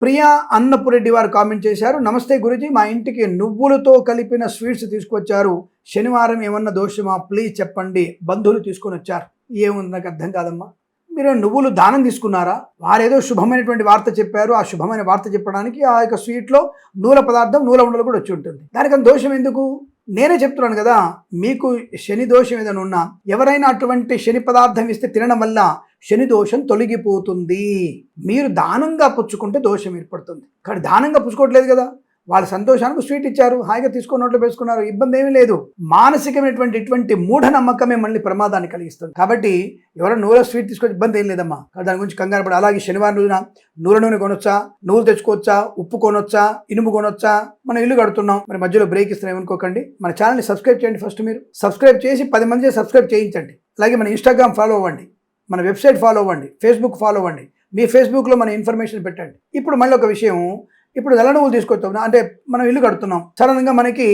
ప్రియా అన్నపురెడ్డి వారు కామెంట్ చేశారు. నమస్తే గురుజీ, మా ఇంటికి నువ్వులతో కలిపిన స్వీట్స్ తీసుకొచ్చారు. శనివారం ఏమన్నా దోషమా ప్లీజ్ చెప్పండి. బంధువులు తీసుకొని వచ్చారు. ఏముంది నాకు అర్థం కాదమ్మా. మీరు నువ్వులు దానం తీసుకున్నారా? వారేదో శుభమైనటువంటి వార్త చెప్పారు. ఆ శుభమైన వార్త చెప్పడానికి ఆ యొక్క స్వీట్లో నూల పదార్థం, నూల ఉండలు కూడా వచ్చి ఉంటుంది. దానికన్నా దోషం ఎందుకు? నేనే చెప్తున్నాను కదా, మీకు శని దోషం ఏదైనా ఉన్నా ఎవరైనా అటువంటి శని పదార్థం ఇస్తే తినడం వల్ల శని దోషం తొలగిపోతుంది. మీరు దానంగా పుచ్చుకుంటే దోషం ఏర్పడుతుంది. కానీ దానంగా పుచ్చుకోవట్లేదు కదా, వాళ్ళ సంతోషానికి స్వీట్ ఇచ్చారు, హాయిగా తీసుకొని నోట్లో వేసుకున్నారు, ఇబ్బంది ఏమీ లేదు. మానసికమైనటువంటి ఇటువంటి మూఢనమ్మకమే మళ్ళీ ప్రమాదాన్ని కలిగిస్తుంది. కాబట్టి ఎవరైనా నూనె స్వీట్ తీసుకొని ఇబ్బంది ఏం లేదమ్మా, దాని గురించి కంగారు పడి. అలాగే శనివారం రోజున నూనె కొనొచ్చా, నువ్వులు తెచ్చుకోవచ్చా, ఉప్పు కొనొచ్చా, ఇనుము కొనొచ్చా? మనం ఇల్లు కడుతున్నాం, మరి మధ్యలో బ్రేక్ ఇస్తున్నాం ఏమనుకోకండి. మన ఛానల్ని సబ్స్క్రైబ్ చేయండి. ఫస్ట్ మీరు సబ్స్క్రైబ్ చేసి 10 మంది సబ్స్క్రైబ్ చేయించండి. అలాగే మన ఇన్స్టాగ్రామ్ ఫాలో అవ్వండి, మన వెబ్సైట్ ఫాలో అవ్వండి, ఫేస్బుక్ ఫాలో అవ్వండి. మీ ఫేస్బుక్లో మన ఇన్ఫర్మేషన్ పెట్టండి. ఇప్పుడు మళ్ళీ ఒక విషయం, ఇప్పుడు నల్ల నువ్వులు తీసుకొస్తాం అంటే మనం ఇల్లు కడుతున్నాం, సడన్గా మనకి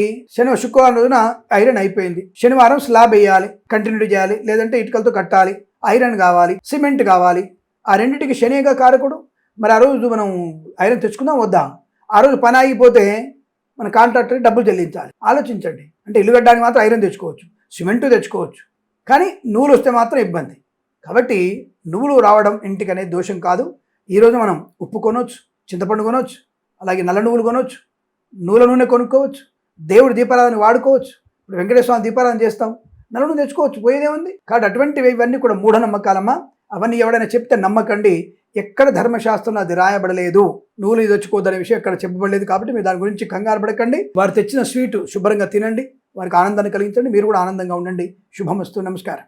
శుక్రవారం రోజున ఐరన్ అయిపోయింది, శనివారం స్లాబ్ వేయాలి, కంటిన్యూటీ చేయాలి, లేదంటే ఇటుకలతో కట్టాలి, ఐరన్ కావాలి, సిమెంట్ కావాలి. ఆ రెండింటికి శనిగా కారకుడు. మరి ఆ రోజు మనం ఐరన్ తెచ్చుకుందాం వద్దా? ఆ రోజు పని ఆగిపోతే మన కాంట్రాక్టర్కి డబ్బులు చెల్లించాలి. ఆలోచించండి. అంటే ఇల్లు కట్టడానికి మాత్రం ఐరన్ తెచ్చుకోవచ్చు, సిమెంటు తెచ్చుకోవచ్చు, కానీ నువ్వులు వస్తే మాత్రం ఇబ్బంది. కాబట్టి నువ్వులు రావడం ఇంటికి అనేది దోషం కాదు. ఈరోజు మనం ఉప్పు కొనవచ్చు, చింతపండు కొనవచ్చు, అలాగే నల్ల నువ్వులు కొనవచ్చు, నూనె నూనె కొనుక్కోవచ్చు, దేవుడి దీపారాధన వాడుకోవచ్చు. ఇప్పుడు వెంకటేశ్వర స్వామి దీపారాధన చేస్తాం, నల్ల నూనె తెచ్చుకోవచ్చు, పోయేదేముంది. కాబట్టి అటువంటివి ఇవన్నీ కూడా మూఢనమ్మకాలమ్మా. అవన్నీ ఎవడైనా చెప్తే నమ్మకండి. ఎక్కడ ధర్మశాస్త్రంలో అది రాయబడలేదు, నువ్వులు ఇది తెచ్చుకోవద్దనే విషయం ఎక్కడ చెప్పబడలేదు. కాబట్టి మీరు దాని గురించి కంగారు పడకండి. వారు తెచ్చిన స్వీటు శుభ్రంగా తినండి, వారికి ఆనందాన్ని కలిగించండి, మీరు కూడా ఆనందంగా ఉండండి. శుభమస్తు. నమస్కారం.